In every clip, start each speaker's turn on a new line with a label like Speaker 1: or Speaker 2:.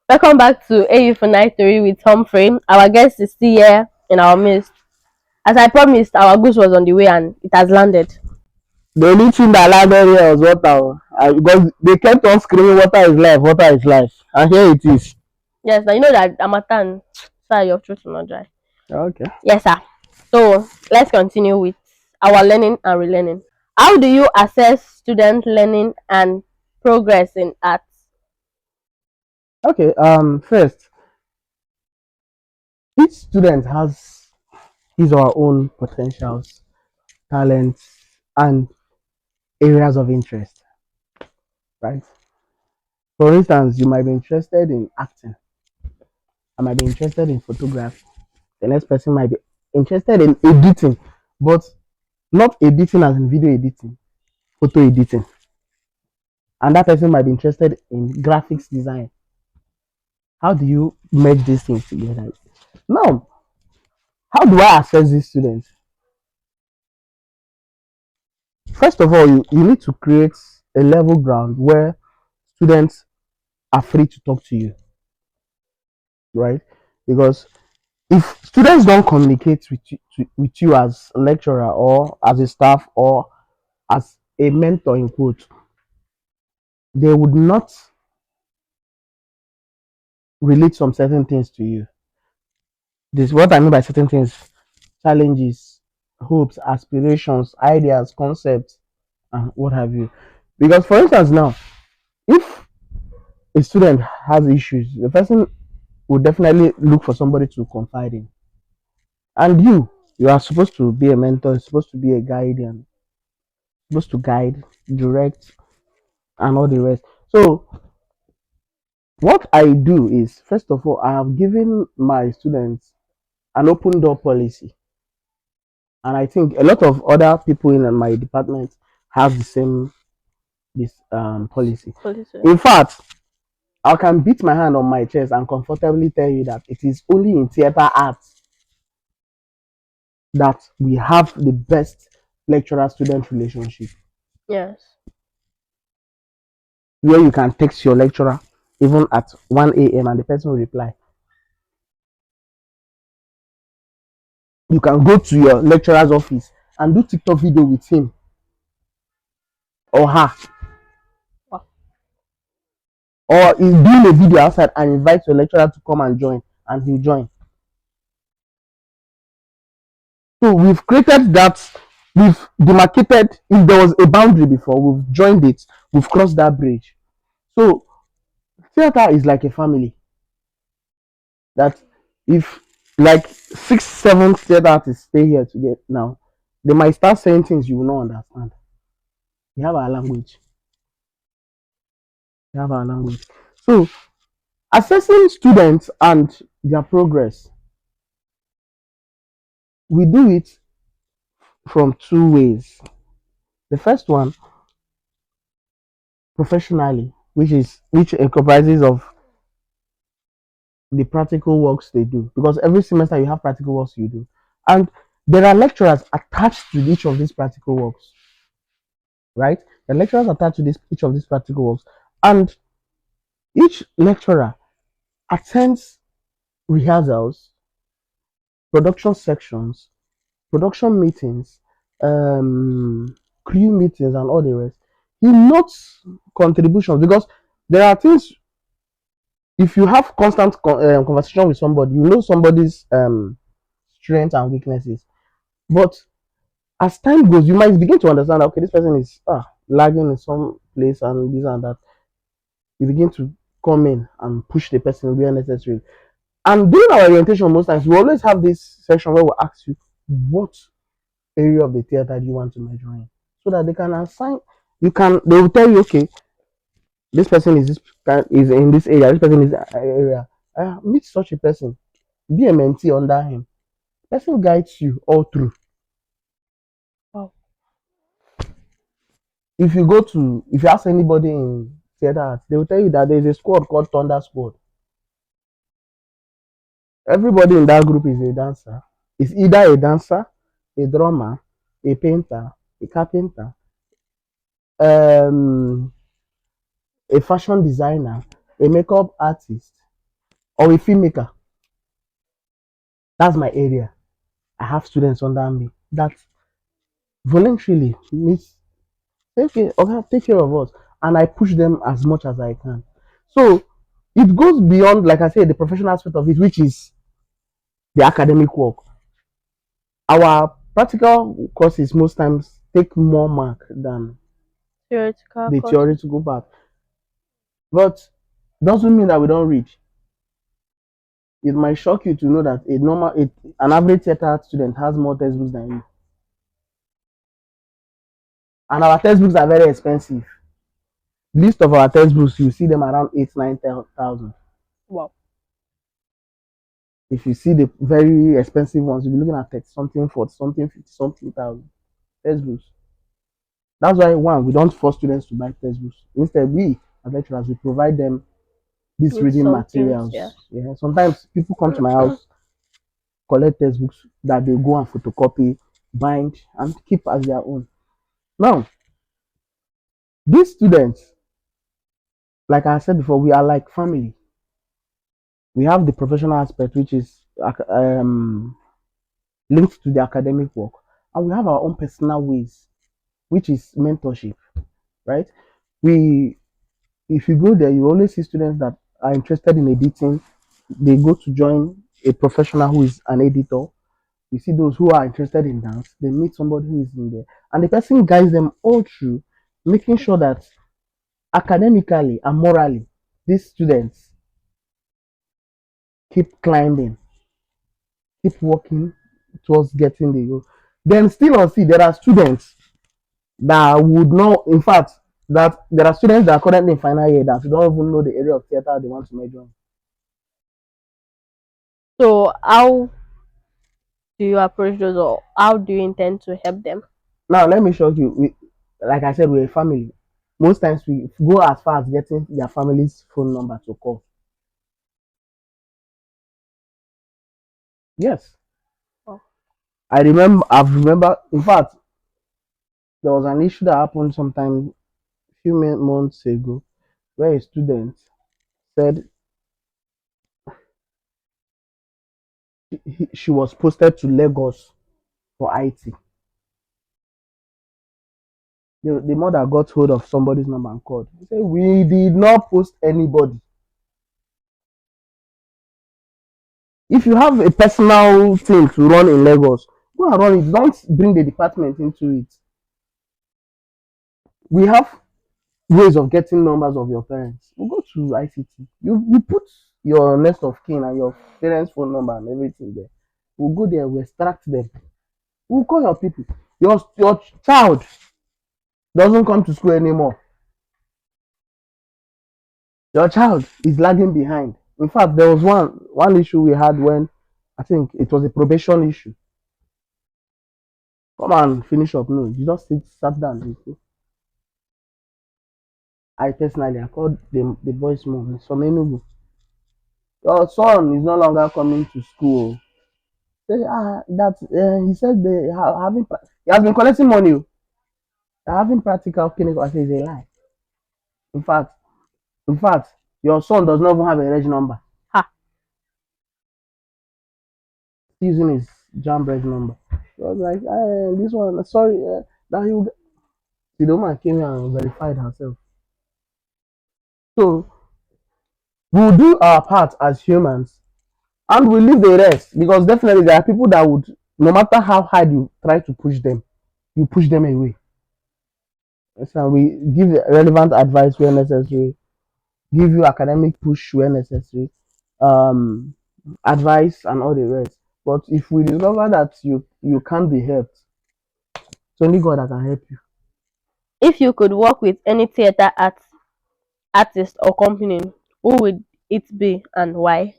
Speaker 1: Welcome back to AU for Night Theory with Humphrey. Our guest is still here in our midst. As I promised, our goose was on the way and it has landed.
Speaker 2: The only thing that landed here was water. Because they kept on screaming, water is life. And here it is.
Speaker 1: Yes, now you know that Amatan, sir, your throat will not dry.
Speaker 2: Okay.
Speaker 1: Yes, sir. So let's continue with our learning and relearning. How do you assess student learning and progress in arts?
Speaker 2: Okay. First, each student has his or her own potentials, talents, and areas of interest, right? For instance, you might be interested in acting. I might be interested in photography. The next person might be interested in editing, but not editing as in video editing, photo editing. And that person might be interested in graphics design. How do you merge these things together? Now, how do I assess these students? First of all, you need to create a level ground where students are free to talk to you, right? Because if students don't communicate with you as a lecturer or as a staff or as a mentor in quote, they would not relate some certain things to you. This what I mean by certain things: challenges, hopes, aspirations, ideas, concepts, and what have you. Because, for instance, now, if a student has issues, the person will definitely look for somebody to confide in. And you are supposed to be a mentor, you're supposed to be a guardian, supposed to guide, direct, and all the rest. So, what I do is, first of all, I have given my students an open door policy. And I think a lot of other people in my department have the same this policy. In fact, I can beat my hand on my chest and comfortably tell you that it is only in theater arts that we have the best lecturer student relationship,
Speaker 1: Yes.
Speaker 2: where you can text your lecturer even at 1 a.m. and the person will reply. You can go to your lecturer's office and do TikTok video with him or her,
Speaker 1: Wow.
Speaker 2: or is doing a video outside and invite your lecturer to come and join, and he'll join. So we've created that, we've demarcated. If there was a boundary before, we've joined it, we've crossed that bridge. So theater is like a family. That if like 6, 7 theater artists stay here together now, they might start saying things you will not understand. We have our language. We have our language. So assessing students and their progress, we do it from two ways. The first one, professionally, which comprises of the practical works they do, because every semester you have practical works you do, and there are lecturers attached to each of these practical works, right? The lecturers attached to each of these practical works, and each lecturer attends rehearsals, production sections, production meetings, crew meetings, and all the rest. He notes contributions, because there are things. If you have constant conversation with somebody, you know somebody's strengths and weaknesses. But as time goes, you might begin to understand that, okay, this person is lagging in some place and this and that. You begin to come in and push the person where necessary. And during our orientation, most times we always have this section where we ask you what area of the theater do you want to major in, so that they can assign. They will tell you, okay, this person is in this area, this person is area. Meet such a person, be a mentee under him. Person guides you all through.
Speaker 1: Wow.
Speaker 2: If you ask anybody in theater arts, they will tell you that there's a squad called Thunder Squad. Everybody in that group is a dancer. It's either a dancer, a drummer, a painter, a carpenter, um, a fashion designer, a makeup artist, or a filmmaker. That's my area. I have students under me that voluntarily meets okay, okay, take care of us, and I push them as much as I can. So it goes beyond, like I said, the professional aspect of it, which is the academic work. Our practical courses most times take more mark than
Speaker 1: Theoretical
Speaker 2: the
Speaker 1: course.
Speaker 2: theoretical part, but doesn't mean that we don't read. It might shock you to know that an average theater student has more textbooks than you, and our textbooks are very expensive. List of our textbooks, you see them around 8, 9 thousand.
Speaker 1: Wow.
Speaker 2: If you see the very expensive ones, you'll be looking at 30 something, 40 something, 50 something thousand textbooks. That's why one, we don't force students to buy textbooks. Instead, we as lecturers we provide them these
Speaker 1: With
Speaker 2: reading
Speaker 1: some things, yeah.
Speaker 2: materials. Yeah. Sometimes people come to my house, collect textbooks that they go and photocopy, bind, and keep as their own. Now, these students, like I said before, we are like family. We have the professional aspect, which is linked to the academic work, and we have our own personal ways, which is mentorship, right? We, if you go there, you always see students that are interested in editing. They go to join a professional who is an editor. You see those who are interested in dance. They meet somebody who is in there, and the person guides them all through, making sure that academically and morally, these students keep climbing, keep working towards getting the goal. Then still on see there are students that would know, in fact, that there are students that are currently in final year that don't even know the area of theater they want to major in.
Speaker 1: So how do you approach those, or how do you intend to help them?
Speaker 2: Now let me shock you. Like I said, we're a family. Most times we go as far as getting their family's phone number to call. Yes,
Speaker 1: Oh.
Speaker 2: I remember. I've remember. In fact, there was an issue that happened sometime few months ago where a student said she was posted to Lagos for IT. The mother got hold of somebody's number and called. He said, "We did not post anybody. If you have a personal thing to run in Lagos, go and run it. Don't bring the department into it. We have ways of getting numbers of your parents. You go to ICT. You put your next of kin and your parents' phone number and everything there. We'll go there, we'll extract them. We'll call your people. Your child doesn't come to school anymore. Your child is lagging behind. In fact, there was one issue we had when I think it was a probation issue. Come and finish up. No, you just sat down. I personally I called the boy's mom from Enugu. Your son is no longer coming to school. Say, that he said they have having he has been collecting money. They're having practical clinical. I say it's a lie. In fact, in fact, your son does not even have a reg number.
Speaker 1: Ha.
Speaker 2: He's using his jam reg number. She was like, this one, sorry, that you. The woman came here and verified herself. So we'll do our part as humans and we'll leave the rest because definitely there are people that would, no matter how hard you try to push them, you push them away. So we give relevant advice where necessary, give you academic push where necessary, um, advice and all the rest. But if we discover that you can't be helped, it's only God that can help you.
Speaker 1: If you could work with any artist or company, who would it be and why?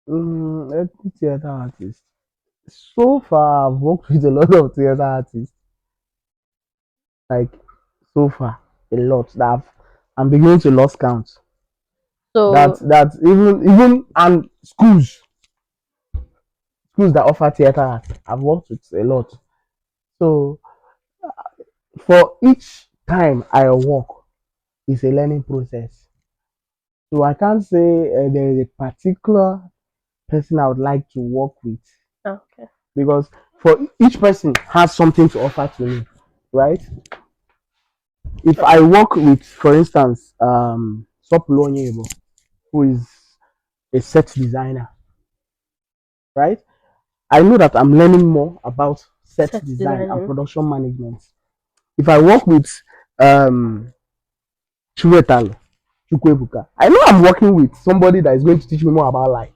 Speaker 2: Every theater artist. So far, I've worked with a lot of theater artists. Like so far, a lot that I'm beginning to lose count. That
Speaker 1: So
Speaker 2: that even and schools that offer theater art, I've worked with a lot. So for each time I work, it's a learning process. So I can't say there is a particular person I would like to work with
Speaker 1: Okay.
Speaker 2: because for each person has something to offer to me, right? If I work with, for instance, Sopulo Onyebo, who is a set designer, right? I know that I'm learning more about set
Speaker 1: Set
Speaker 2: design and
Speaker 1: designing.
Speaker 2: production management. If I work with um, Chuetalo, Chukwebuka, I know I'm working with somebody that is going to teach me more about light.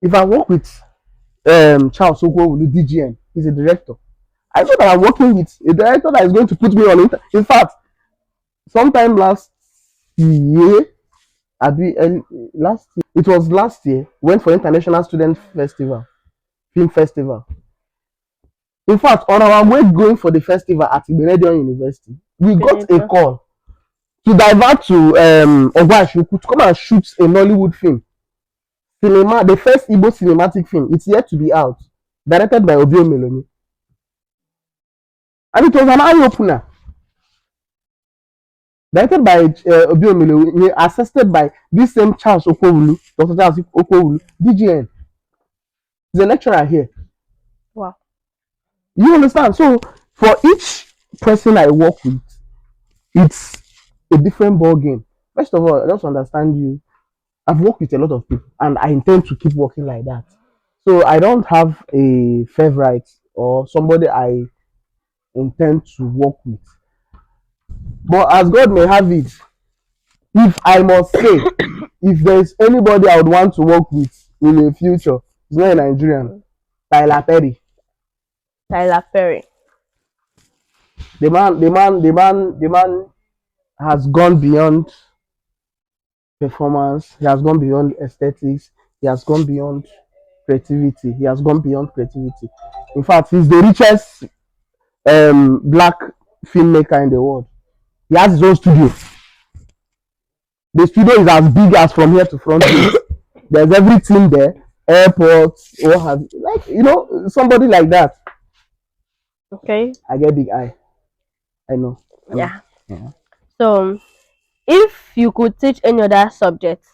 Speaker 2: If I work with Charles Okwolu, DGN, he's a director. I know that I'm working with a director that is going to put me on. In fact, sometime year, it was last year, went for International Student Festival, Film Festival. In fact, on our way going for the festival at Ibenedion University, we got a
Speaker 1: Benito.
Speaker 2: call to divert to Ogwashuku to come and shoot a Nollywood film. Cinema, the first Igbo cinematic film. It's yet to be out. Directed by Obio Meloni. And it was an eye opener. Directed by Obio Meloni, assisted by this same Charles Okowulu, Dr. Charles Okowulu, DGN. He's a lecturer here.
Speaker 1: Wow.
Speaker 2: You understand? So for each person I work with, it's a different ball game. First of all, I just understand you. I've worked with a lot of people, and I intend to keep working like that. So I don't have a favorite or somebody I intend to work with. But as God may have it, if I must say, if there's anybody I would want to work with in the future, it's not a Nigerian.
Speaker 1: Mm.
Speaker 2: Tyler Perry.
Speaker 1: Tyler Perry.
Speaker 2: The man has gone beyond performance. He has gone beyond aesthetics. He has gone beyond creativity. He has gone beyond creativity. In fact, he's the richest black filmmaker in the world. He has his own studio. The studio is as big as from here to front. There's everything there. Airports, what have you. Like, somebody like that.
Speaker 1: Okay.
Speaker 2: I get big eye. I know. I know.
Speaker 1: Yeah.
Speaker 2: Yeah.
Speaker 1: So, if you could teach any other subject,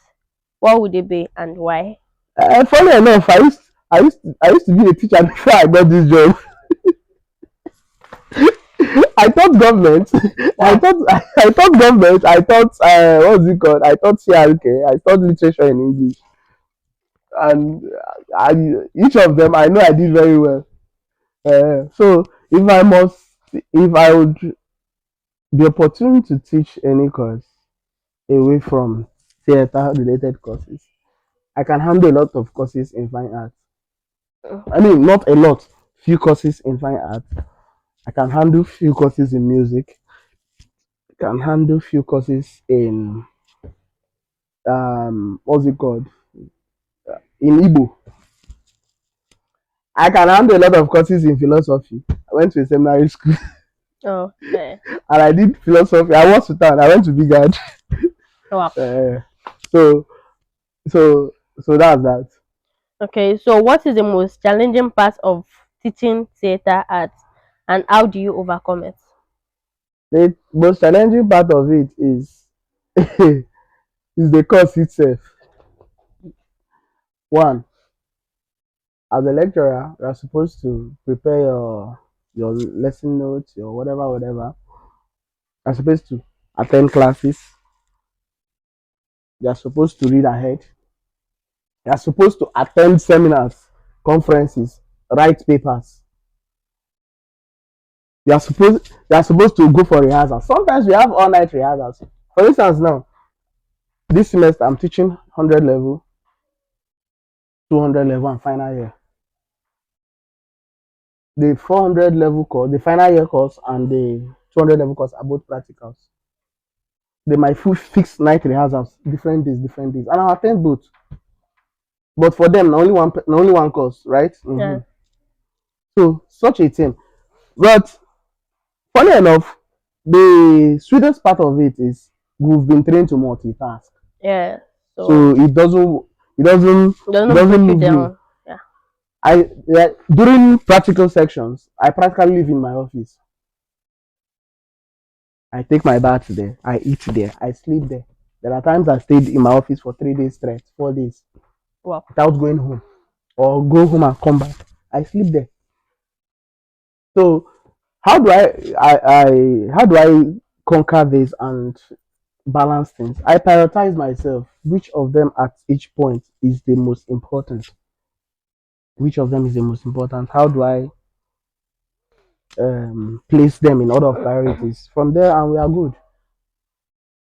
Speaker 1: what would it be and why?
Speaker 2: Funny enough, I used to be a teacher before I got this job. I thought government. I
Speaker 1: Wow.
Speaker 2: thought I thought government. I thought what's it called? I thought CRK. I thought literature in English, and I, each of them I know I did very well. So if I would be opportunity to teach any course away from theater related courses, I can handle a lot of courses in fine art. I mean, not a lot, few courses in fine art. I can handle few courses in music. I can handle few courses in what's it called, in Igbo. I can handle a lot of courses in philosophy. I went to a seminary school
Speaker 1: Okay.
Speaker 2: and I did philosophy. I was Sultan. I went to Bigad.
Speaker 1: Wow.
Speaker 2: Uh, so so so that's that.
Speaker 1: Okay. So, what is the most challenging part of teaching theater arts, and how do you overcome it?
Speaker 2: The most challenging part of it is is the course itself. One, as a lecturer, you are supposed to prepare your lesson notes, your whatever. You're supposed to attend classes. You're supposed to read ahead. You're supposed to attend seminars, conferences, write papers. You're supposed to go for rehearsals. Sometimes we have all night rehearsals. For instance, now this semester I'm teaching 100 level, 200 level, and final year. The 400 level course, the final year course, and the 200 level course are both practicals. They might fix night rehearsals, different days, and I'll attend both. But for them, only one course, right?
Speaker 1: Yeah.
Speaker 2: So such a thing. But funny enough, the sweetest part of it is we've been trained to multitask.
Speaker 1: Yeah.
Speaker 2: So
Speaker 1: So,
Speaker 2: it doesn't
Speaker 1: break you
Speaker 2: move me.
Speaker 1: down. Yeah.
Speaker 2: During practical sections, I practically live in my office. I take my bath there, I eat there, I sleep there. There are times I stayed in my office for 3 days straight, 4 days,
Speaker 1: Wow.
Speaker 2: without going home or go home and come back. I sleep there. So how do how do I conquer this and balance things? I prioritize myself. Which of them at each point is the most important? Which of them is the most important? How do I place them in order of priorities? From there, and we are good.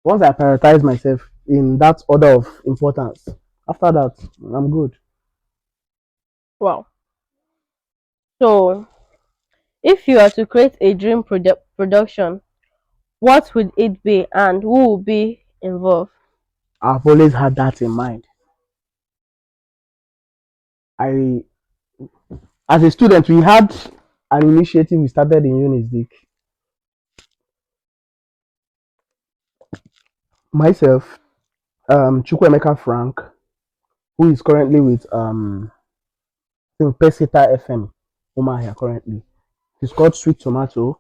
Speaker 2: Once I prioritize myself in that order of importance, after that, I'm good.
Speaker 1: Wow. So, if you are to create a dream production, what would it be and who will be involved?
Speaker 2: I've always had that in mind. I, as a student, we had an initiative we started in Unisdic. Myself, Chukwemeka Frank, who is currently with I think Pesita FM, Umahia currently. He's called Sweet Tomato.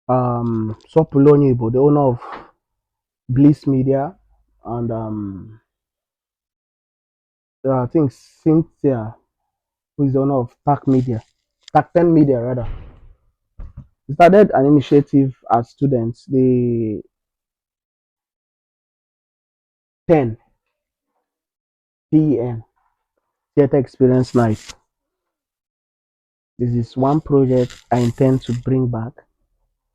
Speaker 2: Sopulonyibo, the owner of Bliss Media, and I think Cynthia, who is the owner of TAC Media, TAC 10 Media rather. We started an initiative as students, the 10 p.m. Theater Experience Night. This is one project I intend to bring back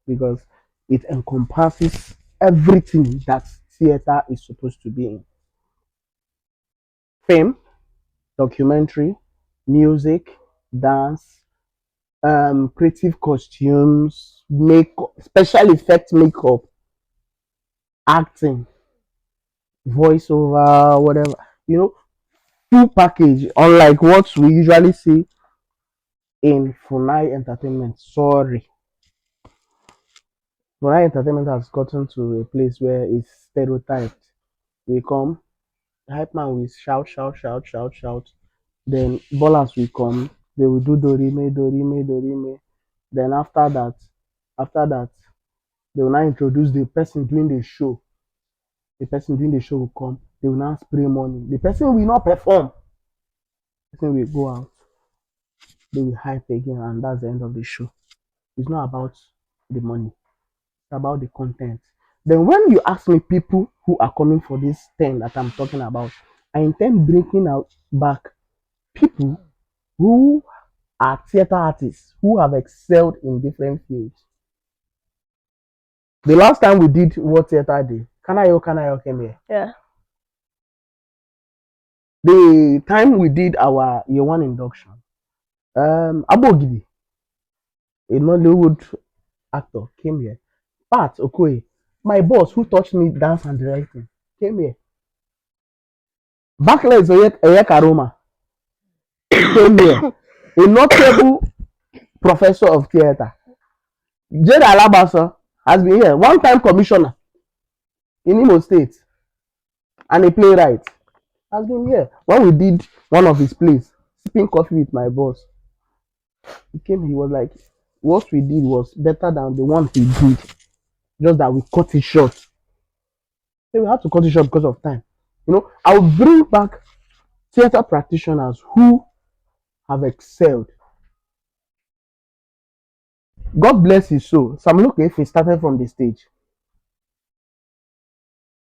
Speaker 2: because it encompasses everything that theater is supposed to be in. Film, documentary, music, dance, creative costumes, makeup, special effect makeup, acting, voiceover, whatever. You know, full package. Unlike what we usually see in Funai Entertainment. Sorry, Funai Entertainment has gotten to a place where it's stereotyped. We come, hype man will shout, shout, shout, shout, shout. Then ballers will come. They will do dorime, dorime, dorime. Then after that, they will now introduce the person doing the show. The person doing the show will come. They will now spray money. The person will not perform. The person will go out. They will hype again, and that's the end of the show. It's not about the money. It's about the content. Then when you ask me people who are coming for this thing that I'm talking about, I intend bringing out back people who are theater artists who have excelled in different fields. The last time we did World Theater Day, Kanayo came here.
Speaker 1: Yeah.
Speaker 2: The time we did our year one induction, Abogidi, a Nollywood actor, came here. Pat Okoye, my boss who taught me dance and directing, came here. Bachelor Oyeka Roma came here. A notable professor of theater. Jade Alabasa has been here. One time commissioner in Imo State and a playwright has been here. When we did one of his plays, sipping coffee with my boss, he came, he was like, what we did was better than the one he did, just that we cut it short. So we had to cut it short because of time. I'll bring back theater practitioners who have excelled. God bless his soul. Sam Look if he started from the stage.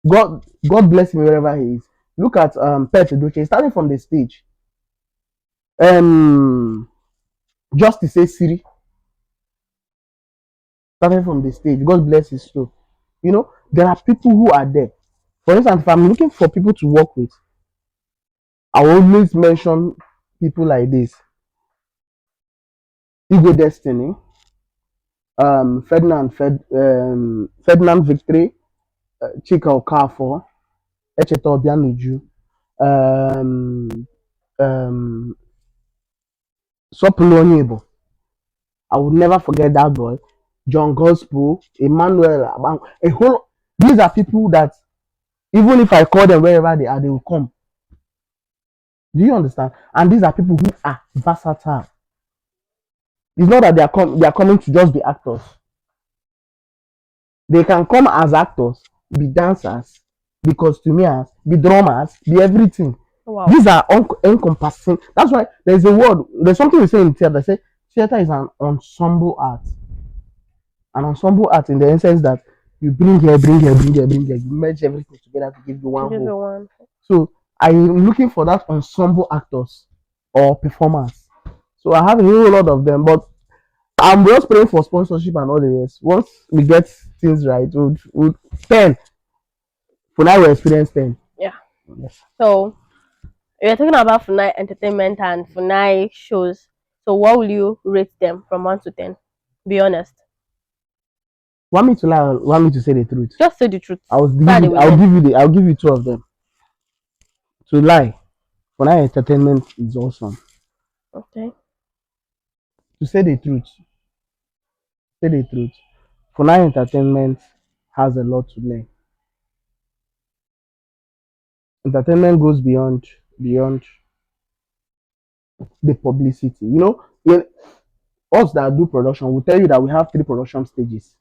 Speaker 2: God bless him wherever he is. Look at Pet Edoche, he started from the stage. Justice Siri started from the stage. God bless his soul. There are people who are there. For instance, if I'm looking for people to work with, I will always mention people like this. Ego Destiny, Ferdinand Victory, Chika Okafor, Echeta Obianuju, um, um, Sopulu Onyebo. I will never forget that boy. John Gospel, Emmanuel, a whole. These are people that even if I call them wherever they are, they will come. Do you understand? And these are people who are versatile. It's not that they are coming to just be actors. They can come as actors, be dancers, be costumiers, be drummers, be everything.
Speaker 1: Wow.
Speaker 2: These are encompassing. That's why there's a word, there's something we say in theater. Say theater is an ensemble art. An ensemble art in the essence that you bring here, bring here, bring here, bring here, you merge everything together to give you
Speaker 1: To
Speaker 2: one
Speaker 1: give
Speaker 2: whole.
Speaker 1: you one.
Speaker 2: So I'm looking for that ensemble actors or performers. So I have a whole lot of them, but I'm just praying for sponsorship and all the rest. Once we get things right, we'll 10. For now, we experience 10.
Speaker 1: Yeah.
Speaker 2: Yes.
Speaker 1: So we're talking about Funai entertainment and Funai shows. So what will you rate them from 1 to 10? Be honest.
Speaker 2: Want me to lie? Or want me to say the truth?
Speaker 1: Just say the truth.
Speaker 2: I'll
Speaker 1: So
Speaker 2: give
Speaker 1: they
Speaker 2: you.
Speaker 1: will
Speaker 2: I'll
Speaker 1: learn.
Speaker 2: give you the. I'll give you two of them. To lie, for now, entertainment is awesome.
Speaker 1: Okay.
Speaker 2: To say the truth. For now, entertainment has a lot to learn. Entertainment goes beyond the publicity. In us that do production, we tell you that we have three production stages.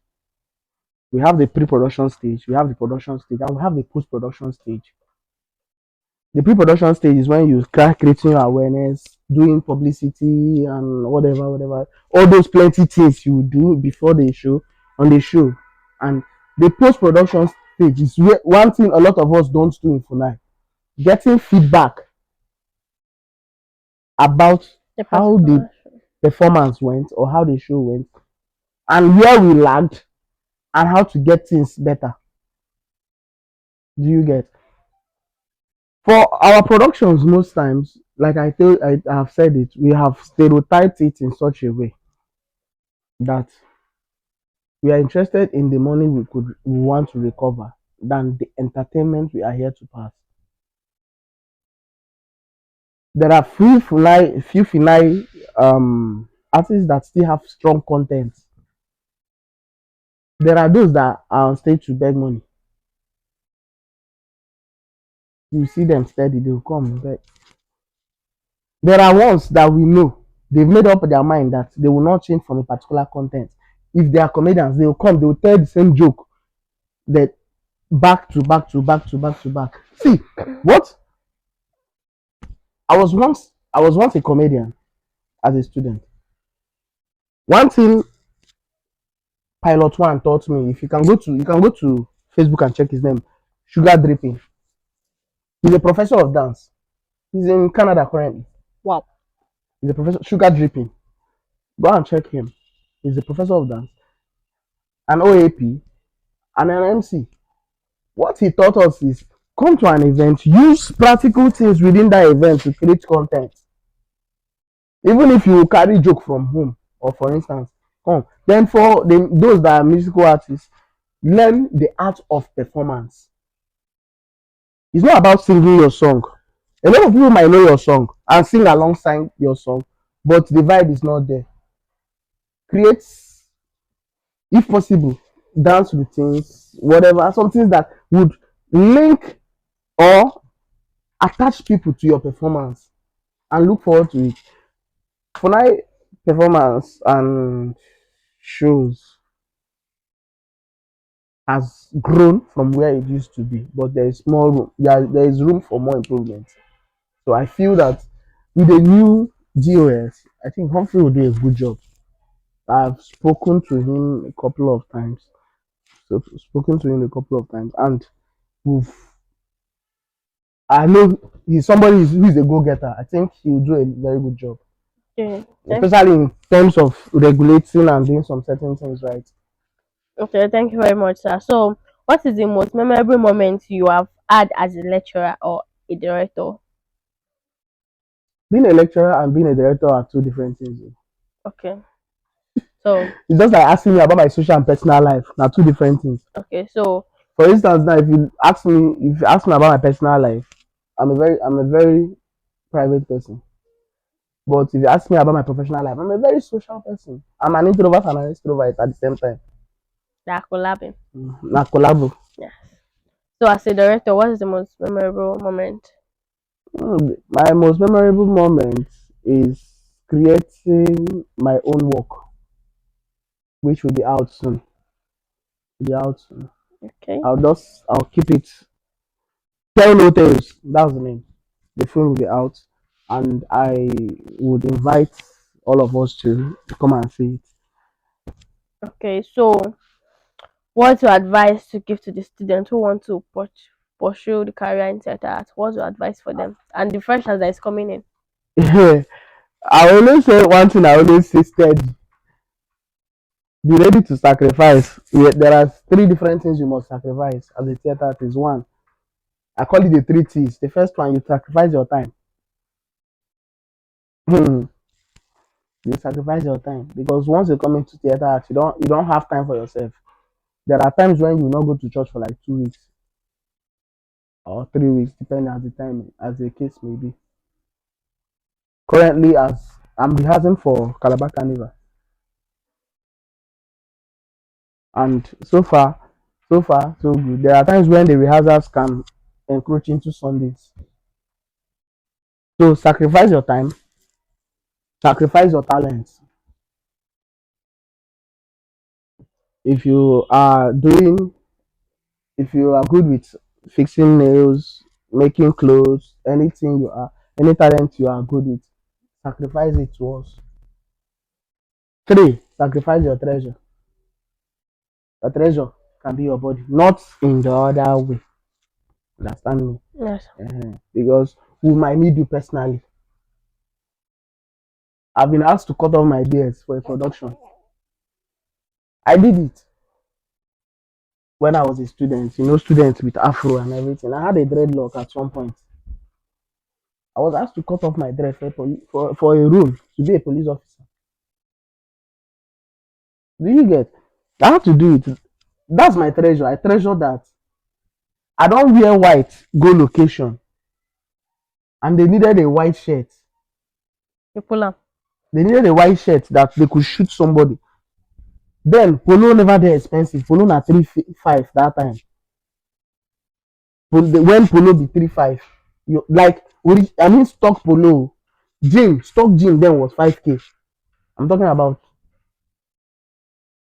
Speaker 2: We have the pre-production stage, we have the production stage, and we have the post-production stage. The pre-production stage is when you start creating your awareness, doing publicity and whatever, all those plenty things you do before the show, on the show. And the post-production stage is where one thing a lot of us don't do in Funai, getting feedback about
Speaker 1: The
Speaker 2: how the
Speaker 1: particular show.
Speaker 2: performance went or how the show went and where we lagged and how to get things better. Do you get? For our productions, most times, like I have said it, we have stereotyped it in such a way that we are interested in the money we want to recover than the entertainment we are here to pass. There are few Funai artists that still have strong content. There are those that are on stage to beg money. You see them steady, they will come beg. There are ones that we know they've made up their mind that they will not change from a particular content. If they are comedians, they will come, they will tell the same joke that back to back to back to back to back. See, what I was once a comedian as a student. One thing Pilot One taught me, if you can go to Facebook and check his name, Sugar Dripping. He's a professor of dance. He's in Canada currently.
Speaker 1: Wow.
Speaker 2: He's a professor Sugar Dripping. Go and check him. He's a professor of dance, an OAP, and an MC. What he taught us is come to an event, use practical things within that event to create content. Even if you carry joke from home, or for instance, come. Then for those that are musical artists, learn the art of performance. It's not about singing your song. A lot of people might know your song and sing alongside your song, but the vibe is not there. Create, if possible, dance routines, whatever, something that would link or attach people to your performance and look forward to it. For my performance and shows has grown from where it used to be, but there is more room. There is room for more improvement. So I feel that with the new GOS, I think Humphrey will do a good job. I've spoken to him a couple of times. So spoken to him a couple of times, and we've I know he's somebody who is a go-getter. I think he will do a very good job,
Speaker 1: Okay.
Speaker 2: especially in terms of regulating and doing some certain things right.
Speaker 1: Okay, thank you very much, sir. So, what is the most memorable moment you have had as a lecturer or a director?
Speaker 2: Being a lecturer and being a director are two different things.
Speaker 1: Okay. So,
Speaker 2: It's just like asking me about my social and personal life. Now two different things.
Speaker 1: okay. So,
Speaker 2: For instance, now if you ask me about my personal life, I'm a very private person. But if you ask me about my professional life, I'm a very social person. I'm an introvert and an extrovert at the same time.
Speaker 1: that collabing.
Speaker 2: Na collabo.
Speaker 1: Yes. So, as a director, what is the most memorable moment?
Speaker 2: My most memorable moment is creating my own work, which will be out soon. Will be out soon.
Speaker 1: Okay.
Speaker 2: I'll keep it. Tell no tales. That's the name. The film will be out, and I would invite all of us to come and see it.
Speaker 1: Okay. So, what's your advice to give to the students who want to pursue the career in theater art? What's your advice for them and the freshers that is coming in?
Speaker 2: I always say one thing. I always say steady. Be ready to sacrifice. There are three different things you must sacrifice as a theater artist. One, I call it the three T's. The first one, you sacrifice your time. You sacrifice your time because once you come into theater art, you don't have time for yourself. There are times when you will not go to church for like 2 weeks or 3 weeks, depending on the time, as the case may be. Currently, as I'm rehearsing for Calabar Carnival, and so far, so good. There are times when the rehearsals can encroach into Sundays. So sacrifice your time, sacrifice your talents. If you are doing, if you are good with fixing nails, making clothes, any talent you are good with, sacrifice it to us. Three, sacrifice your treasure. Your treasure can be your body, not in the other way. Understand me?
Speaker 1: Yes.
Speaker 2: Because we might need you personally. I've been asked to cut off my beard for a production. I did it when I was a student. Students with afro and everything. I had a dreadlock at some point. I was asked to cut off my dread for a role to be a police officer. Do you get? I had to do it. That's my treasure. I treasure that. I don't wear white, go location. And they needed a white shirt.
Speaker 1: You pull up.
Speaker 2: They needed a white shirt that they could shoot somebody. Then polo never dey expensive. Polo na 3 5 that time. When polo be 3 5, you like I mean stock polo. Stock gym then was 5K. I'm talking about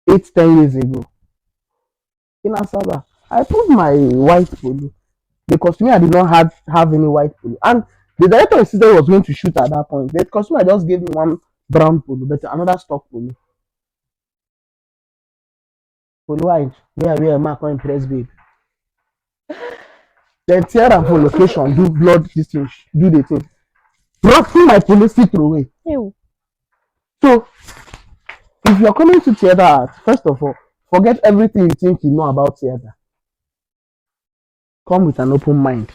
Speaker 2: 8 10 years ago. In Asaba, I put my white polo because to me I did not have any white polo, and the director insisted was going to shoot at that point. The customer just gave me one brown polo, but another stock polo. Polo white, where am I come impress babe? Then tear am for location, do blood this thing, do the thing. Rocking my polo still throw away.
Speaker 1: Ew.
Speaker 2: So if you're coming to theater art, first of all, forget everything you think you know about theater. Come with an open mind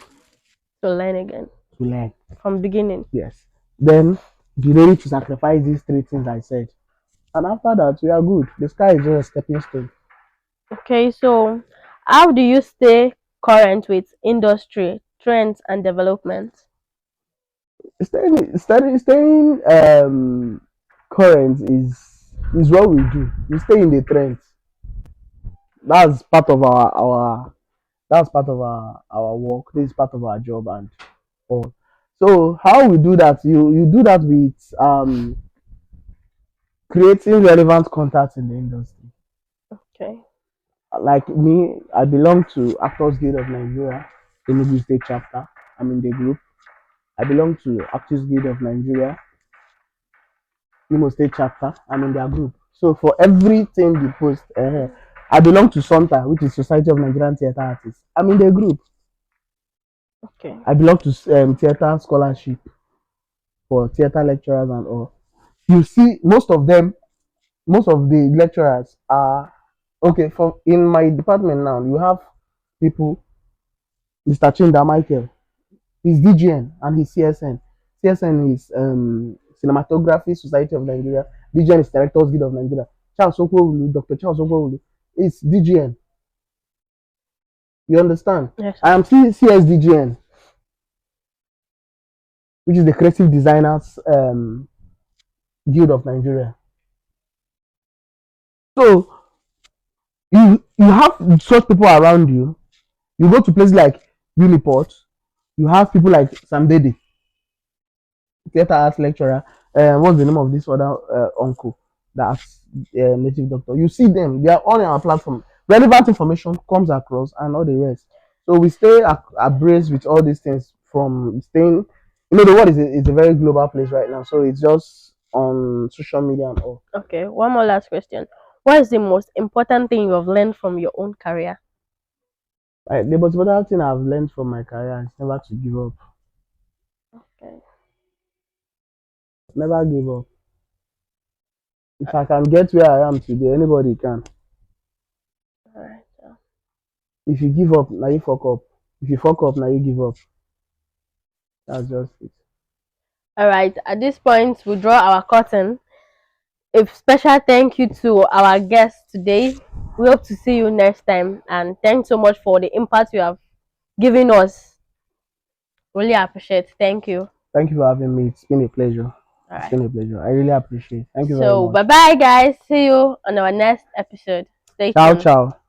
Speaker 1: To learn again
Speaker 2: to learn.
Speaker 1: from beginning.
Speaker 2: Yes. Then be ready to sacrifice these three things I said. And after that, we are good. The sky is just a stepping stone.
Speaker 1: Okay, so how do you stay current with industry trends and development?
Speaker 2: Staying current is what we do. We stay in the trends. That's part of our that's part of our work. This is part of our job and all. So how we do that? You do that with creating relevant contacts in the industry.
Speaker 1: Okay.
Speaker 2: Like me, I belong to Actors Guild of Nigeria, the Enugu State chapter. I'm in the group. I belong to Actors Guild of Nigeria, Imo State chapter. I'm in their group. So for everything you post, I belong to SONTA, which is Society of Nigerian Theatre Artists. I'm in the group.
Speaker 1: Okay.
Speaker 2: I belong to theatre scholarship for theatre lecturers and all. You see, most of the lecturers are okay. For in my department now, you have people. Mr. Chinda Michael, he's DGN and he's CSN. CSN is Cinematography Society of Nigeria. DGN is Directors Guild of Nigeria. Dr. Charles Okwolu is DGN. You understand?
Speaker 1: Yes.
Speaker 2: I am CSDGN, which is the Creative Designers Guild of Nigeria. So you have such people around you. You go to places like Uniport, you have people like Sam Dede, theater arts lecturer. What's the name of this other uncle that's native doctor? You see them, they are all on our platform. relevant information comes across and all the rest. So we stay abreast with all these things from staying. You know, the world is a very global place right now, so it's just on social media and all.
Speaker 1: Okay, one more last question. What is the most important thing you have learned from your own career?
Speaker 2: Like, the most important thing I've learned from my career is never to give up.
Speaker 1: Okay.
Speaker 2: Never give up. If I can get where I am today, anybody can.
Speaker 1: All right.
Speaker 2: If you give up, now you fuck up. If you fuck up, now you give up. That's just it.
Speaker 1: All right. At this point, we draw our curtain. A special thank you to our guest today. We hope to see you next time. And thanks so much for the impact you have given us. Really appreciate. Thank you.
Speaker 2: Thank you for having me. It's been a pleasure.
Speaker 1: All
Speaker 2: It's
Speaker 1: right.
Speaker 2: been a pleasure. I really appreciate it. Thank you very
Speaker 1: So
Speaker 2: much.
Speaker 1: bye bye guys. See you on our next episode. Stay
Speaker 2: Ciao,
Speaker 1: tuned.
Speaker 2: ciao.